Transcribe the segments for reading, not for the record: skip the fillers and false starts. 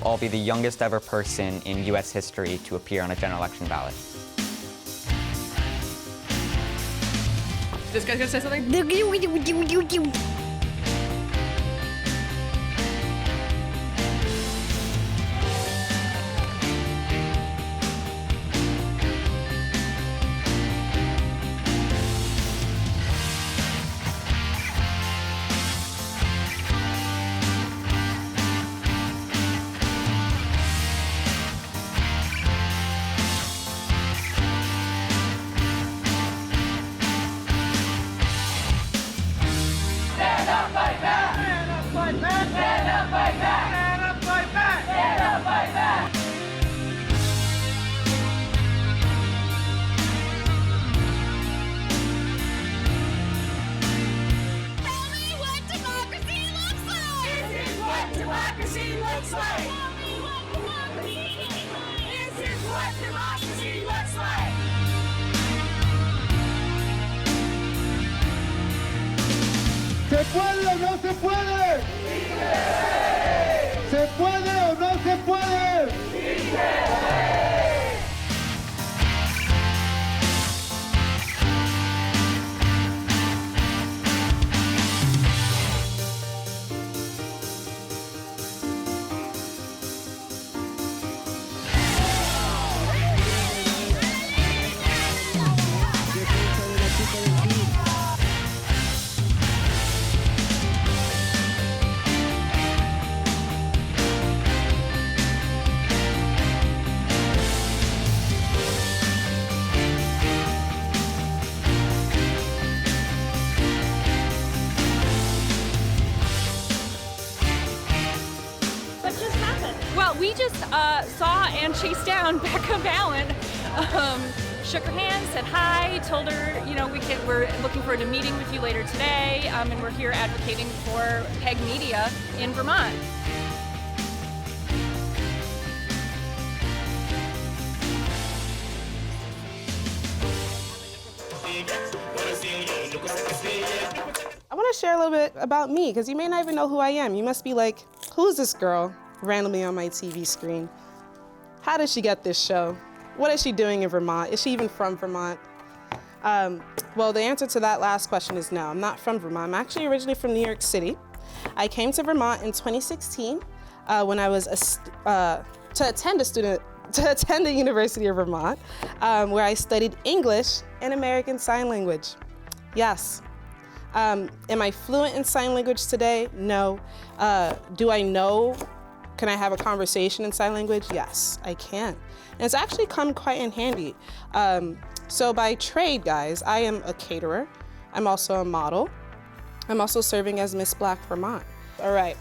I'll be the youngest ever person in U.S. history to appear on a general election ballot. This guy's gonna say something? ¿Se puede o no se puede? ¡Sí! ¿Se puede o no se puede? ¡Sí! Well, we just saw and chased down Becca Ballant. Shook her hand, said hi, told her, you know, we're looking forward to meeting with you later today, and we're here advocating for PEG Media in Vermont. I want to share a little bit about me, because you may not even know who I am. You must be like, who's this girl randomly on my TV screen? How did she get this show? What is she doing in Vermont? Is she even from Vermont? Well, the answer to that last question is no, I'm not from Vermont. I'm actually originally from New York City. I came to Vermont in 2016 when I was to attend the University of Vermont, where I studied English and American Sign Language. Yes. Am I fluent in sign language today? No. Do I know? Can I have a conversation in sign language? Yes, I can. And it's actually come quite in handy. So by trade, guys, I am a caterer. I'm also a model. I'm also serving as Miss Black Vermont. All right,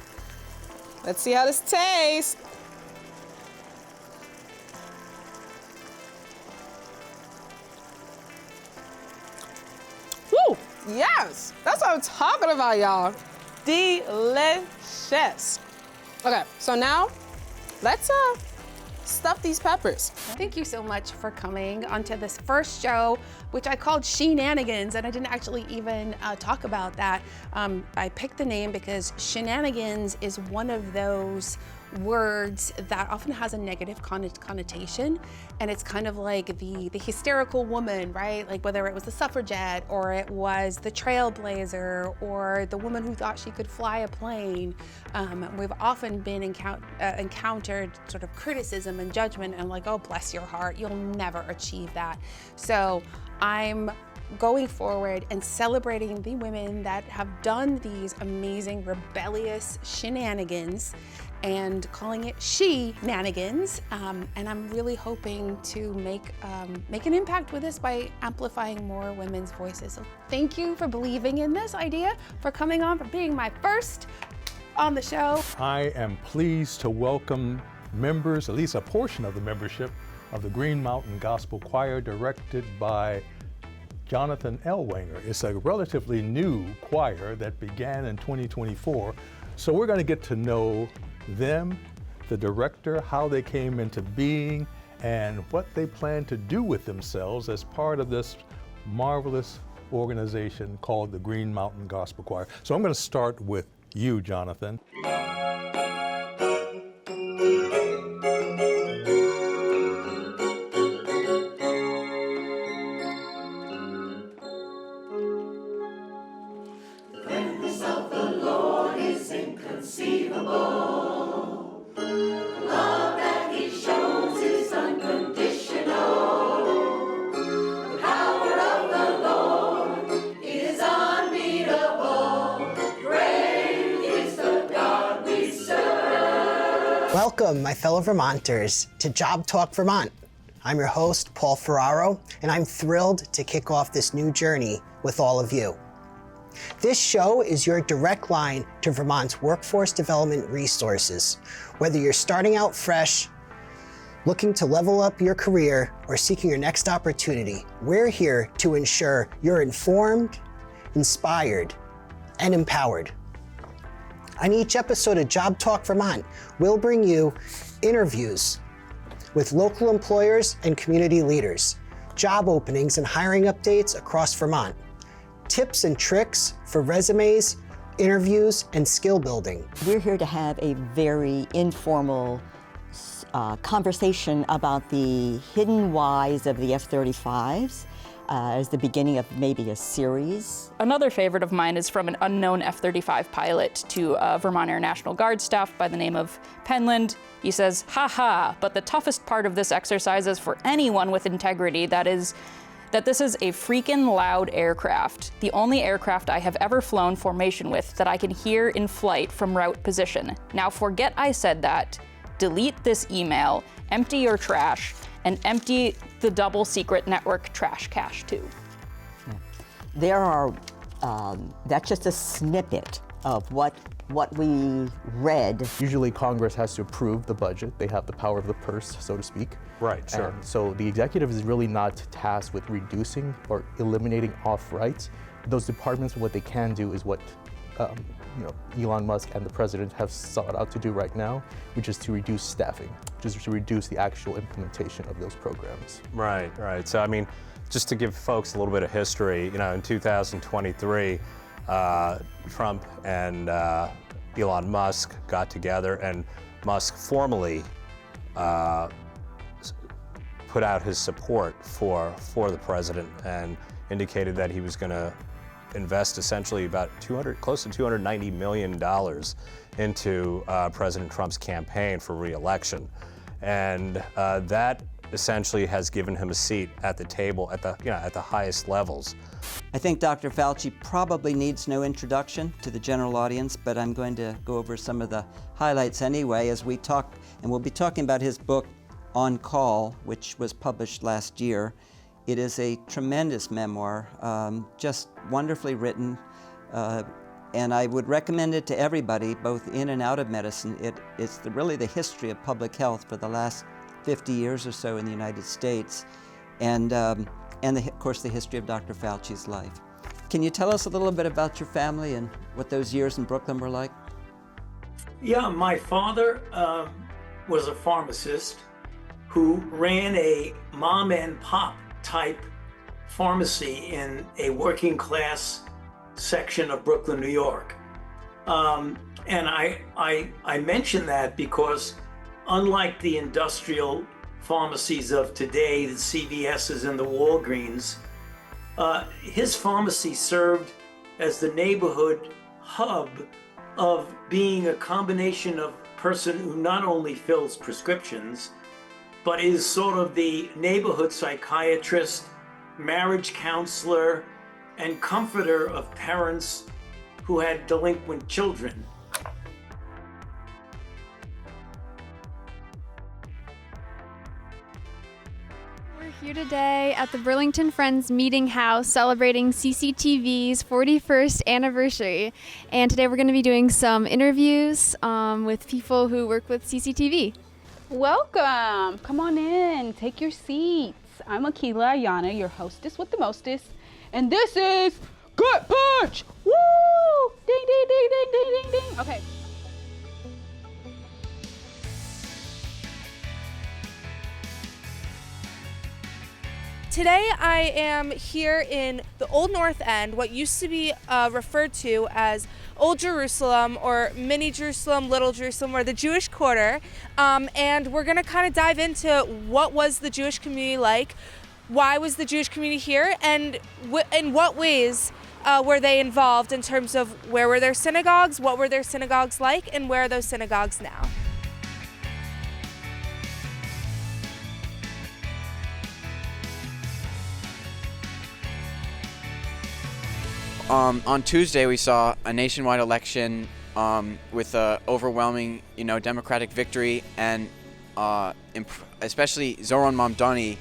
let's see how this tastes. Woo, yes, that's what I'm talking about, y'all. Delicious. Okay, so now let's stuff these peppers. Thank you so much for coming onto this first show, which I called Shenanigans, and I didn't actually even talk about that. I picked the name because shenanigans is one of those words that often has a negative connotation, and it's kind of like the hysterical woman, right? Like whether it was the suffragette or it was the trailblazer or the woman who thought she could fly a plane. We've often been encountered sort of criticism and judgment and like, oh, bless your heart, you'll never achieve that. So I'm going forward and celebrating the women that have done these amazing rebellious shenanigans and calling it she-nanigans, and I'm really hoping to make an impact with this by amplifying more women's voices. So thank you for believing in this idea, for coming on, for being my first on the show. I am pleased to welcome members, at least a portion of the membership, of the Green Mountain Gospel Choir, directed by Jonathan Ellwanger. It's a relatively new choir that began in 2024, so we're going to get to know them, the director, how they came into being, and what they plan to do with themselves as part of this marvelous organization called the Green Mountain Gospel Choir. So I'm going to start with you, Jonathan. Welcome, my fellow Vermonters, to Job Talk Vermont. I'm your host, Paul Ferraro, and I'm thrilled to kick off this new journey with all of you. This show is your direct line to Vermont's workforce development resources. Whether you're starting out fresh, looking to level up your career, or seeking your next opportunity, we're here to ensure you're informed, inspired, and empowered. On each episode of Job Talk Vermont, we'll bring you interviews with local employers and community leaders, job openings and hiring updates across Vermont, tips and tricks for resumes, interviews, and skill building. We're here to have a very informal conversation about the hidden whys of the F-35s as the beginning of maybe a series. Another favorite of mine is from an unknown F-35 pilot to Vermont Air National Guard staff by the name of Penland. He says, "Ha ha, but the toughest part of this exercise is for anyone with integrity, that this is a freaking loud aircraft. The only aircraft I have ever flown formation with that I can hear in flight from route position. Now forget I said that. Delete this email, empty your trash, and empty the double secret network trash cache too." There are, that's just a snippet of what we read. Usually Congress has to approve the budget. They have the power of the purse, so to speak. Right, sure. And so the executive is really not tasked with reducing or eliminating off rights. Those departments, what they can do is what Elon Musk and the president have sought out to do right now, which is to reduce staffing, which is to reduce the actual implementation of those programs. Right. So, I mean, just to give folks a little bit of history, in 2023, Trump and Elon Musk got together, and Musk formally put out his support for the president and indicated that he was going to invest essentially about close to $290 million into President Trump's campaign for re-election, and that essentially has given him a seat at the table at the highest levels. I think Dr. Fauci probably needs no introduction to the general audience, but I'm going to go over some of the highlights anyway as we talk, and we'll be talking about his book On Call, which was published last year. It is a tremendous memoir, just wonderfully written, and I would recommend it to everybody, both in and out of medicine. It's really the history of public health for the last 50 years or so in the United States, and of course the history of Dr. Fauci's life. Can you tell us a little bit about your family and what those years in Brooklyn were like? Yeah, my father was a pharmacist who ran a mom and pop type pharmacy in a working class section of Brooklyn, New York. And I mention that because unlike the industrial pharmacies of today, the CVS's and the Walgreens, his pharmacy served as the neighborhood hub of being a combination of person who not only fills prescriptions, but is sort of the neighborhood psychiatrist, marriage counselor, and comforter of parents who had delinquent children. We're here today at the Burlington Friends Meeting House celebrating CCTV's 41st anniversary. And today we're going to be doing some interviews with people who work with CCTV. Welcome. Come on in. Take your seats. I'm Akila Ayana, your hostess with the mostest. And this is Gut Punch! Woo! Ding, ding, ding, ding, ding, ding, ding. Okay. Today I am here in the Old North End, what used to be referred to as Old Jerusalem or Mini Jerusalem, Little Jerusalem, or the Jewish Quarter. And we're going to kind of dive into what was the Jewish community like, why was the Jewish community here, and in what ways were they involved in terms of where were their synagogues, what were their synagogues like, and where are those synagogues now. On Tuesday, we saw a nationwide election with an overwhelming, Democratic victory, and especially Zoran Mamdani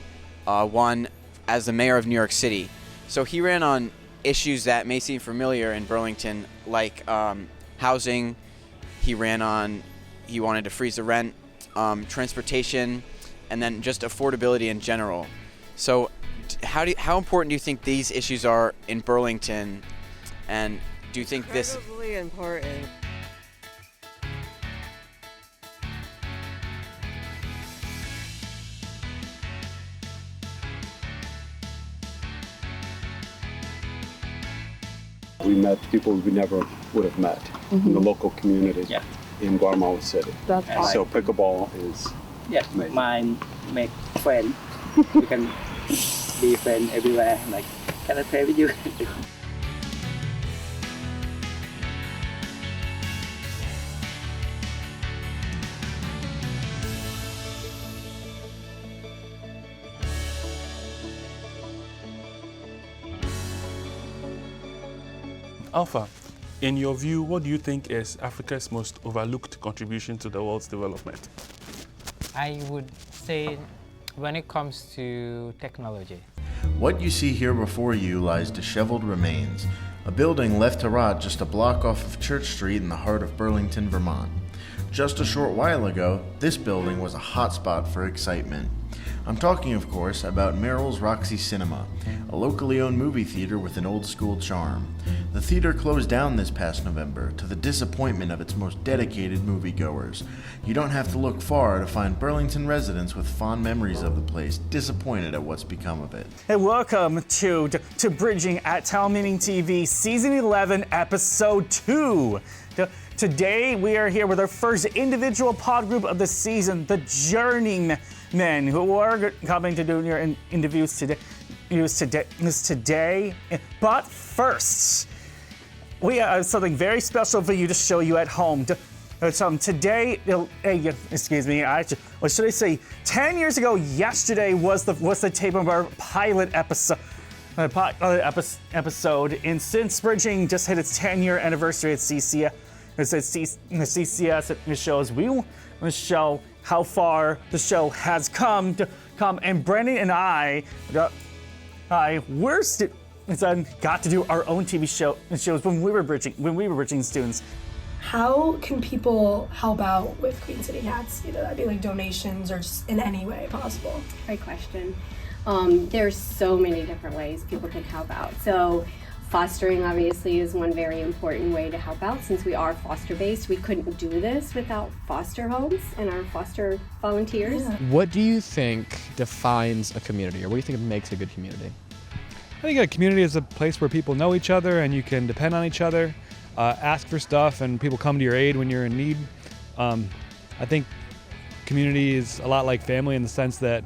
won as the mayor of New York City. So he ran on issues that may seem familiar in Burlington, like housing. He wanted to freeze the rent, transportation, and then just affordability in general. So how important do you think these issues are in Burlington, and do you think this... Incredibly important. We met people we never would have met in the local community in Guatemala City. That's awesome. So pickleball is amazing. Mine make friend. You can be friend everywhere. Like, can I play with you? Alpha, in your view, what do you think is Africa's most overlooked contribution to the world's development? I would say when it comes to technology. What you see here before you lies disheveled remains, a building left to rot just a block off of Church Street in the heart of Burlington, Vermont. Just a short while ago, this building was a hotspot for excitement. I'm talking, of course, about Merrill's Roxy Cinema, a locally owned movie theater with an old school charm. The theater closed down this past November to the disappointment of its most dedicated moviegoers. You don't have to look far to find Burlington residents with fond memories of the place disappointed at what's become of it. Hey, welcome to Bridging at Town Meeting TV, Season 11, Episode 2. Today, we are here with our first individual pod group of the season, the Journeymen, who are coming to do your interviews today. But first, we have something very special for you to show you at home. Today, excuse me, or should I say, 10 years ago yesterday was the tape of our pilot episode. And since Bridging just hit its 10-year anniversary at CCTV, CCS shows, we will show how far the show has come. And Brendan and I got to do our own TV shows when we were bridging students. How can people help out with Queen City Cats? Either that be like donations or just in any way possible. Great question. There's so many different ways people can help out. So fostering obviously is one very important way to help out. Since we are foster based, we couldn't do this without foster homes and our foster volunteers. What do you think defines a community, or what do you think makes a good community? I think a community is a place where people know each other and you can depend on each other, ask for stuff, and people come to your aid when you're in need. I think community is a lot like family in the sense that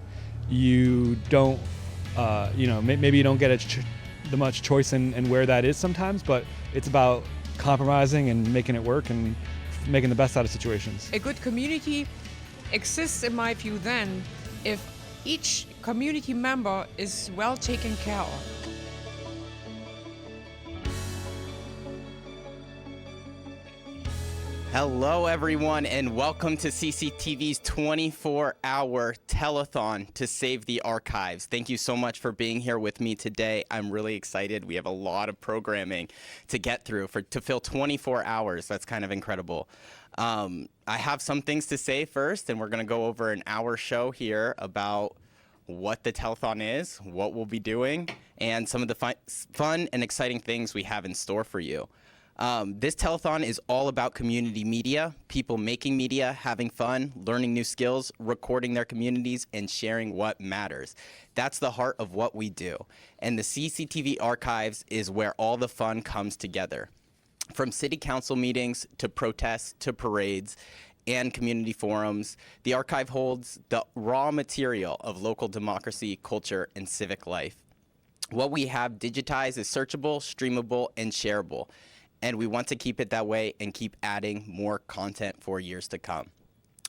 you don't, maybe you don't get the much choice in where that is sometimes, but it's about compromising and making it work and making the best out of situations. A good community exists, in my view, then if each community member is well taken care of. Hello everyone, and welcome to CCTV's 24-hour telethon to save the archives. Thank you so much for being here with me today. I'm really excited. We have a lot of programming to get through to fill 24 hours. That's kind of incredible. I have some things to say first, and we're going to go over an hour show here about what the telethon is, what we'll be doing, and some of the fun and exciting things we have in store for you. This telethon is all about community media, people making media, having fun, learning new skills, recording their communities, and sharing what matters. That's the heart of what we do. And the CCTV archives is where all the fun comes together. From city council meetings to protests to parades and community forums, the archive holds the raw material of local democracy, culture, and civic life. What we have digitized is searchable, streamable, and shareable. And we want to keep it that way and keep adding more content for years to come.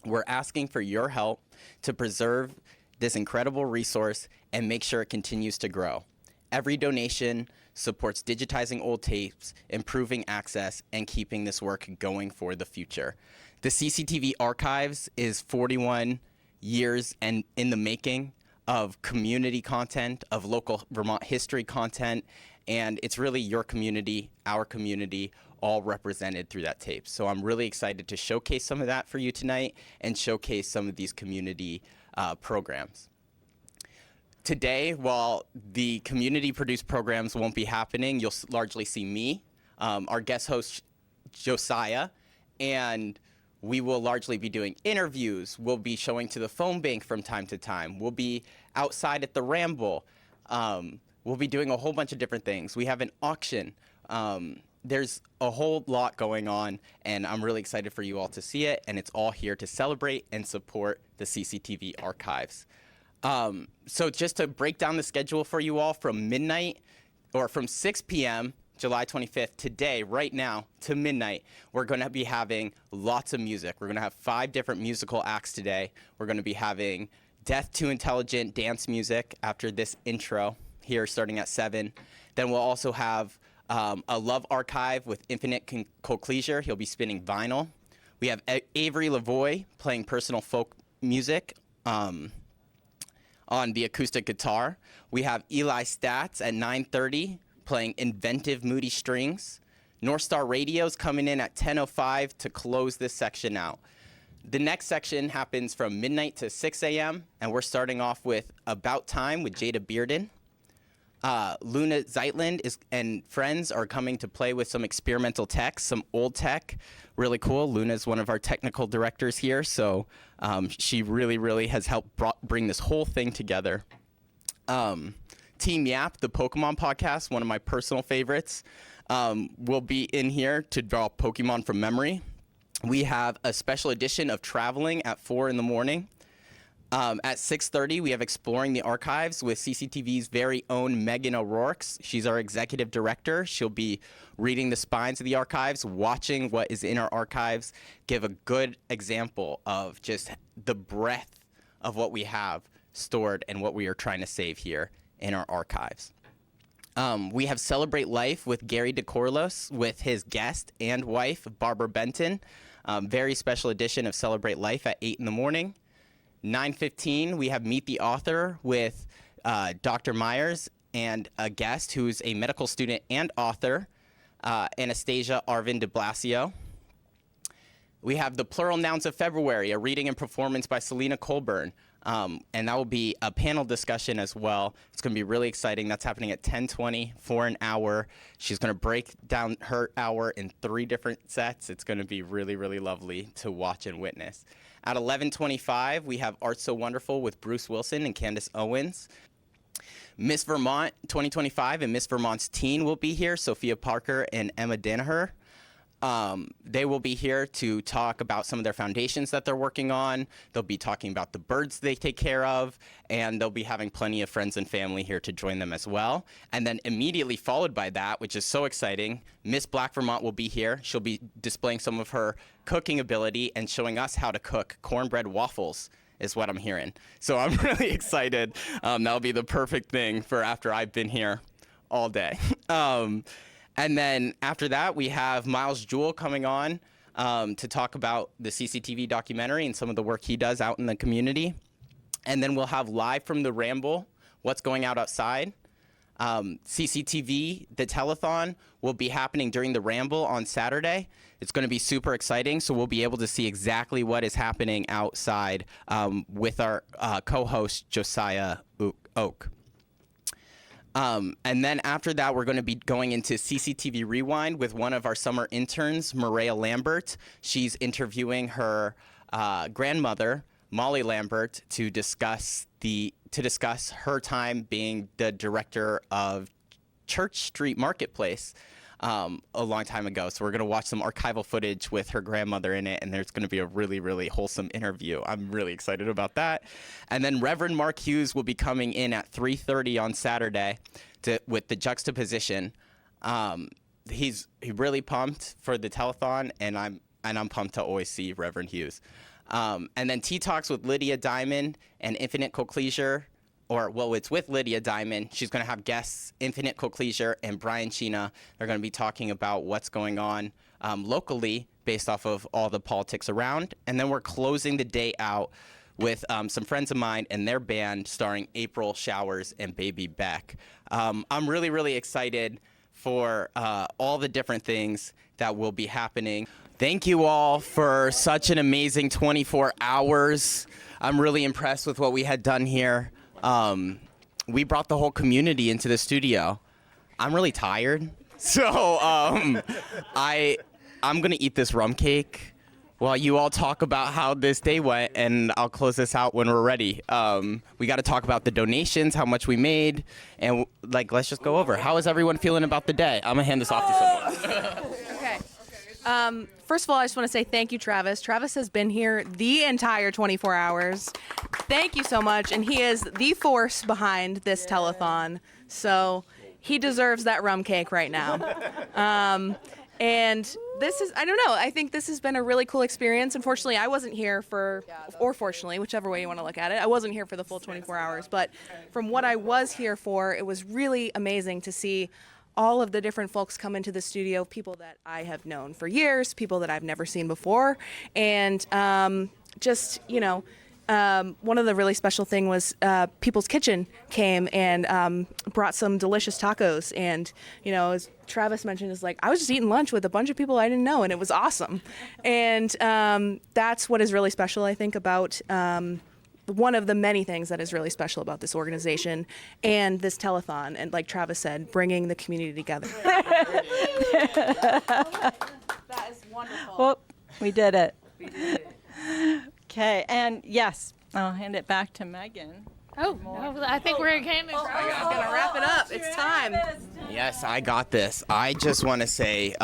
We're asking for your help to preserve this incredible resource and make sure it continues to grow. Every donation supports digitizing old tapes, improving access, and keeping this work going for the future. The CCTV Archives is 41 years and in the making of community content, of local Vermont history content, and it's really your community, our community, all represented through that tape. So I'm really excited to showcase some of that for you tonight and showcase some of these community programs. Today, while the community-produced programs won't be happening, you'll largely see me, our guest host, Josiah, and we will largely be doing interviews. We'll be showing to the phone bank from time to time. We'll be outside at the Ramble. We'll be doing a whole bunch of different things. We have an auction. There's a whole lot going on, and I'm really excited for you all to see it, and it's all here to celebrate and support the CCTV Archives. So just to break down the schedule for you all, from midnight, or from 6 p.m., July 25th, today, right now, to midnight, we're going to be having lots of music. We're going to have 5 different musical acts today. We're going to be having Death to Intelligent dance music after this intro here starting at 7. Then we'll also have a Love Archive with Infinite Concleisure. He'll be spinning vinyl. We have Avery Lavoie playing personal folk music on the acoustic guitar. We have Eli Stats at 9:30 playing Inventive Moody Strings. North Star Radio's coming in at 10:05 to close this section out. The next section happens from midnight to 6 a.m., and we're starting off with About Time with Jada Bearden. Luna Zeitland and friends are coming to play with some experimental tech, some old tech. Really cool. Luna's one of our technical directors here, so she really has helped bring this whole thing together. Team Yap, the Pokemon podcast, one of my personal favorites, will be in here to draw Pokemon from memory. We have a special edition of Traveling at 4 in the morning. At 6:30, we have Exploring the Archives with CCTV's very own Megan O'Rourke. She's our executive director. She'll be reading the spines of the archives, watching what is in our archives, give a good example of just the breadth of what we have stored and what we are trying to save here in our archives. We have Celebrate Life with Gary DeCorlos with his guest and wife, Barbara Benton. Very special edition of Celebrate Life at 8 in the morning. 9:15, we have Meet the Author with Dr. Myers and a guest who's a medical student and author, Anastasia Arvin de Blasio. We have The Plural Nouns of February, a reading and performance by Selena Colburn. And that will be a panel discussion as well. It's going to be really exciting. That's happening at 10:20 for an hour. She's going to break down her hour in 3 different sets. It's going to be really lovely to watch and witness. At 11:25, we have Art So Wonderful with Bruce Wilson and Candace Owens. Miss Vermont 2025 and Miss Vermont's Teen will be here, Sophia Parker and Emma Danaher. They will be here to talk about some of their foundations that they're working on. They'll be talking about the birds they take care of, and they'll be having plenty of friends and family here to join them as well. And then immediately followed by that, which is so exciting, Miss Black Vermont will be here. She'll be displaying some of her cooking ability and showing us how to cook cornbread waffles, is what I'm hearing. So I'm really excited. That'll be the perfect thing for after I've been here all day. And then after that, we have Miles Jewell coming on to talk about the CCTV documentary and some of the work he does out in the community. And then we'll have Live from the Ramble, what's going out outside. CCTV, the telethon, will be happening during the Ramble on Saturday. It's going to be super exciting, so we'll be able to see exactly what is happening outside with our co-host, Josiah Oak. And then after that, we're going to be going into CCTV Rewind with one of our summer interns, Maria Lambert. She's interviewing her grandmother, Molly Lambert, to discuss her time being the director of Church Street Marketplace a long time ago. So we're going to watch some archival footage with her grandmother in it, and there's going to be a really wholesome interview. I'm really excited about that. And then Reverend Mark Hughes will be coming in at 3:30 on Saturday with the juxtaposition. He's really pumped for the telethon, and I'm pumped to always see Reverend Hughes. And then Tea Talks with Lydia Diamond and Infinite Concleisure it's with Lydia Diamond. She's going to have guests, Infinite Cochlear and Brian Chena. They're going to be talking about what's going on locally based off of all the politics around. And then we're closing the day out with some friends of mine and their band starring April Showers and Baby Beck. I'm really, really excited for all the different things that will be happening. Thank you all for such an amazing 24 hours. I'm really impressed with what we had done here. We brought the whole community into the studio. I'm really tired, so I'm gonna eat this rum cake while you all talk about how this day went, and I'll close this out when we're ready. We got to talk about the donations, how much we made, and let's just go over. How is everyone feeling about the day? I'm gonna hand this off to someone. Okay. First of all, I just want to say thank you, Travis. Travis has been here the entire 24 hours. Thank you so much, and he is the force behind this telethon. So he deserves that rum cake right now. And this is, I don't know, I think this has been a really cool experience. Unfortunately, I wasn't here or fortunately, whichever way you want to look at it, I wasn't here for the full 24 hours. But from what I was here for, it was really amazing to see all of the different folks come into the studio, people that I have known for years, people that I've never seen before. And one of the really special thing was People's Kitchen came and brought some delicious tacos. And, as Travis mentioned, is I was just eating lunch with a bunch of people I didn't know, and it was awesome. And that's what is really special, I think, about one of the many things that is really special about this organization and this telethon. And like Travis said, bringing the community together. That is wonderful. Well, we did it. Okay, and yes, I'll hand it back to Megan. Oh, no, I think we're going to wrap it up. It's time. Yes, I got this. I just want to say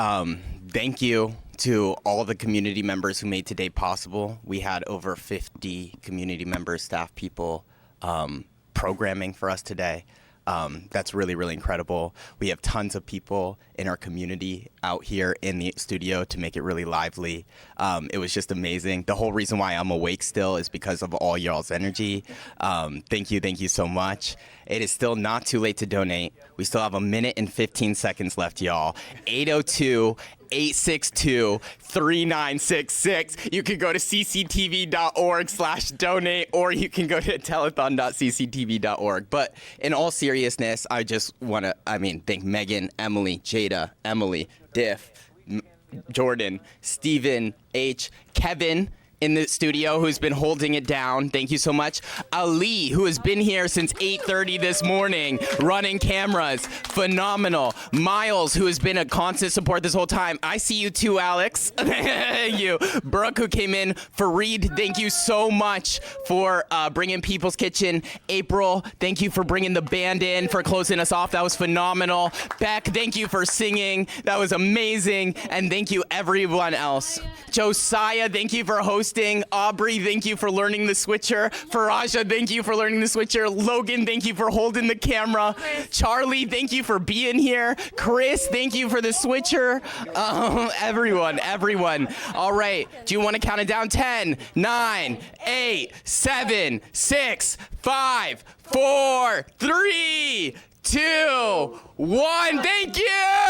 thank you to all the community members who made today possible. We had over 50 community members, staff people, programming for us today. That's really, really incredible. We have tons of people in our community out here in the studio to make it really lively. It was just amazing. The whole reason why I'm awake still is because of all y'all's energy. Thank you so much. It is still not too late to donate. We still have 1 minute and 15 seconds left, y'all. 802-862-3966. You can go to cctv.org/donate, or you can go to telethon.cctv.org. But in all seriousness, I just want to, thank Megan, Emily, Jada, Emily, Diff, Jordan, Stephen, H, Kevin in the studio who's been holding it down. Thank you so much. Ali, who has been here since 8:30 this morning, running cameras. Phenomenal. Miles, who has been a constant support this whole time. I see you too, Alex. Thank you. Brooke, who came in. Fareed, thank you so much for bringing People's Kitchen. April, thank you for bringing the band in, for closing us off. That was phenomenal. Beck, thank you for singing. That was amazing. And thank you everyone else. Josiah, thank you for hosting. Aubrey, thank you for learning the switcher. Faraja, thank you for learning the switcher. Logan, thank you for holding the camera. Charlie, thank you for being here. Chris, thank you for the switcher. Everyone. All right, do you want to count it down? 10, 9, 8, 7, 6, 5, 4, 3, 2, 1. Thank you!